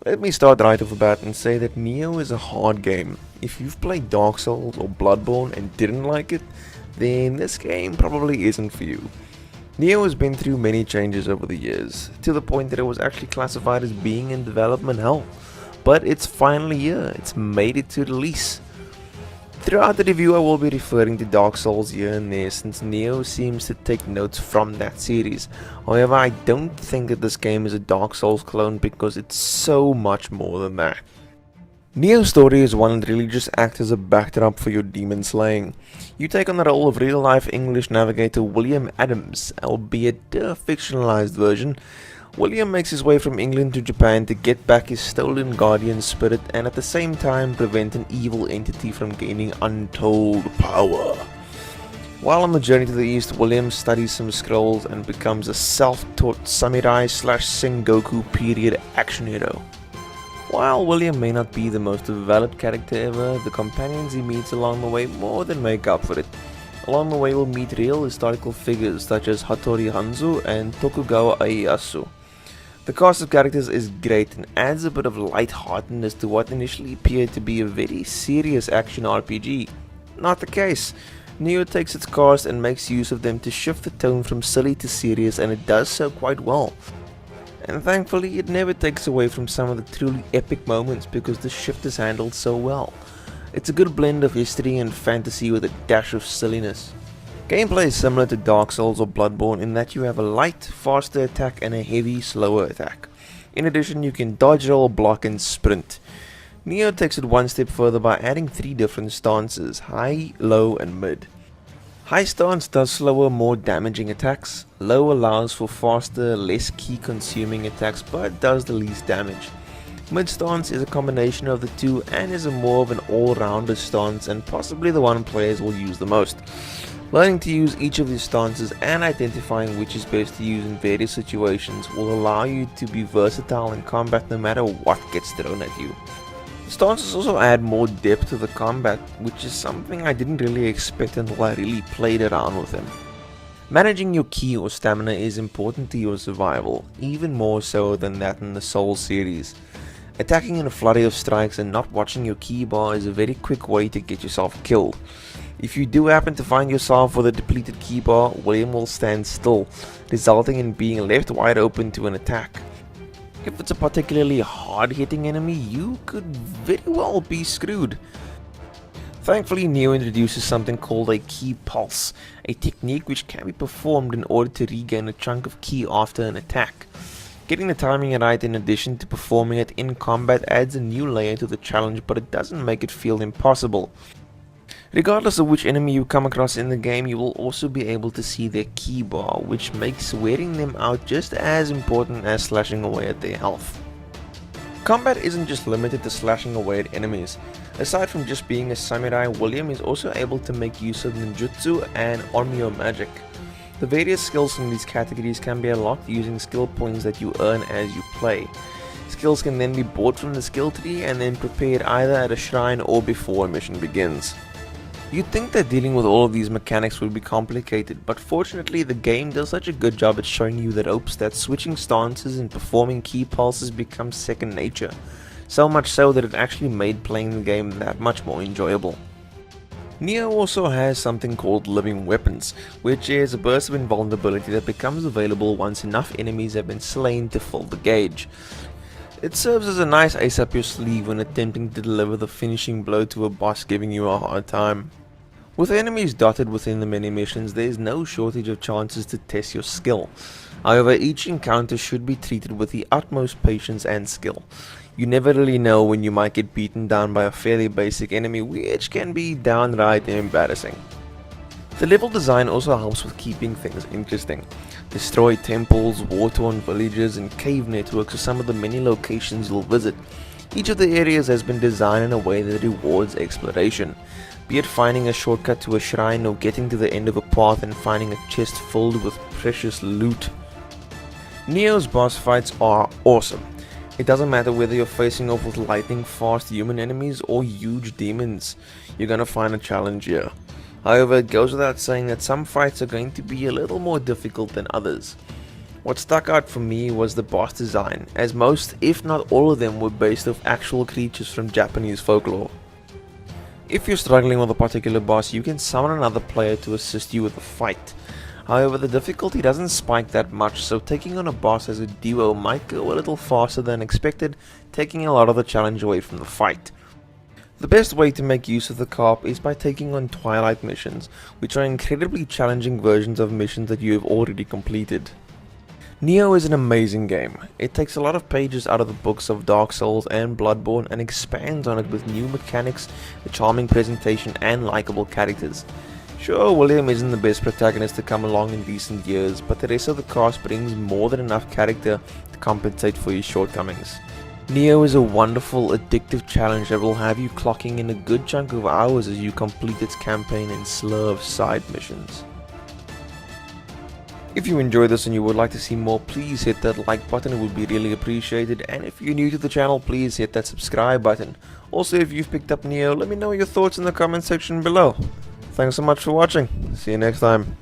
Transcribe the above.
Let me start right off the bat and say that Nioh is a hard game. If you've played Dark Souls or Bloodborne and didn't like it, then this game probably isn't for you. Nioh has been through many changes over the years, to the point that it was actually classified as being in development hell. But it's finally here, it's made it to release. Throughout the review I will be referring to Dark Souls here and there, since Nioh seems to take notes from that series. However, I don't think that this game is a Dark Souls clone because it's so much more than that. Nioh's story is one that really just acts as a backdrop for your demon slaying. You take on the role of real-life English navigator William Adams, albeit a fictionalized version. William makes his way from England to Japan to get back his stolen guardian spirit and at the same time prevent an evil entity from gaining untold power. While on the journey to the east, William studies some scrolls and becomes a self-taught samurai / Sengoku period action hero. While William may not be the most developed character ever, the companions he meets along the way more than make up for it. Along the way we'll meet real historical figures such as Hattori Hanzo and Tokugawa Ieyasu. The cast of characters is great and adds a bit of light-heartedness to what initially appeared to be a very serious action RPG. Not the case. Nioh takes its cast and makes use of them to shift the tone from silly to serious, and it does so quite well. And thankfully it never takes away from some of the truly epic moments because the shift is handled so well. It's a good blend of history and fantasy with a dash of silliness. Gameplay is similar to Dark Souls or Bloodborne in that you have a light, faster attack and a heavy, slower attack. In addition, you can dodge, roll, block and sprint. Nioh takes it one step further by adding 3 different stances: high, low and mid. High stance does slower, more damaging attacks. Low allows for faster, less key consuming attacks but does the least damage. Mid stance is a combination of the two and is a more of an all-rounder stance and possibly the one players will use the most. Learning to use each of these stances and identifying which is best to use in various situations will allow you to be versatile in combat no matter what gets thrown at you. The stances also add more depth to the combat, which is something I didn't really expect until I really played around with them. Managing your ki or stamina is important to your survival, even more so than that in the Souls series. Attacking in a flurry of strikes and not watching your ki bar is a very quick way to get yourself killed. If you do happen to find yourself with a depleted ki bar, William will stand still, resulting in being left wide open to an attack. If it's a particularly hard-hitting enemy, you could very well be screwed. Thankfully, Nioh introduces something called a ki pulse, a technique which can be performed in order to regain a chunk of ki after an attack. Getting the timing right in addition to performing it in combat adds a new layer to the challenge, but it doesn't make it feel impossible. Regardless of which enemy you come across in the game, you will also be able to see their ki bar, which makes wearing them out just as important as slashing away at their health. Combat isn't just limited to slashing away at enemies. Aside from just being a samurai, William is also able to make use of ninjutsu and onmyo magic. The various skills from these categories can be unlocked using skill points that you earn as you play. Skills can then be bought from the skill tree and then prepared either at a shrine or before a mission begins. You'd think that dealing with all of these mechanics would be complicated, but fortunately the game does such a good job at showing you the ropes that switching stances and performing ki pulses becomes second nature, so much so that it actually made playing the game that much more enjoyable. Nioh also has something called living weapons, which is a burst of invulnerability that becomes available once enough enemies have been slain to fill the gauge. It serves as a nice ace up your sleeve when attempting to deliver the finishing blow to a boss giving you a hard time. With enemies dotted within the many missions, there is no shortage of chances to test your skill. However, each encounter should be treated with the utmost patience and skill. You never really know when you might get beaten down by a fairly basic enemy, which can be downright embarrassing. The level design also helps with keeping things interesting. Destroyed temples, war-torn villages and cave networks are some of the many locations you'll visit. Each of the areas has been designed in a way that rewards exploration, be it finding a shortcut to a shrine or getting to the end of a path and finding a chest filled with precious loot. Nioh's boss fights are awesome. It doesn't matter whether you're facing off with lightning fast human enemies or huge demons, you're gonna find a challenge here. However, it goes without saying that some fights are going to be a little more difficult than others. What stuck out for me was the boss design, as most, if not all of them, were based off actual creatures from Japanese folklore. If you're struggling with a particular boss, you can summon another player to assist you with the fight. However, the difficulty doesn't spike that much, so taking on a boss as a duo might go a little faster than expected, taking a lot of the challenge away from the fight. The best way to make use of the carp is by taking on Twilight missions, which are incredibly challenging versions of missions that you have already completed. Nioh is an amazing game. It takes a lot of pages out of the books of Dark Souls and Bloodborne and expands on it with new mechanics, a charming presentation and likable characters. Sure, William isn't the best protagonist to come along in recent years, but the rest of the cast brings more than enough character to compensate for his shortcomings. Nioh is a wonderful, addictive challenge that will have you clocking in a good chunk of hours as you complete its campaign and slew of side missions. If you enjoyed this and you would like to see more, please hit that like button, it would be really appreciated, and if you're new to the channel, please hit that subscribe button. Also, if you've picked up Nioh, let me know your thoughts in the comment section below. Thanks so much for watching, see you next time.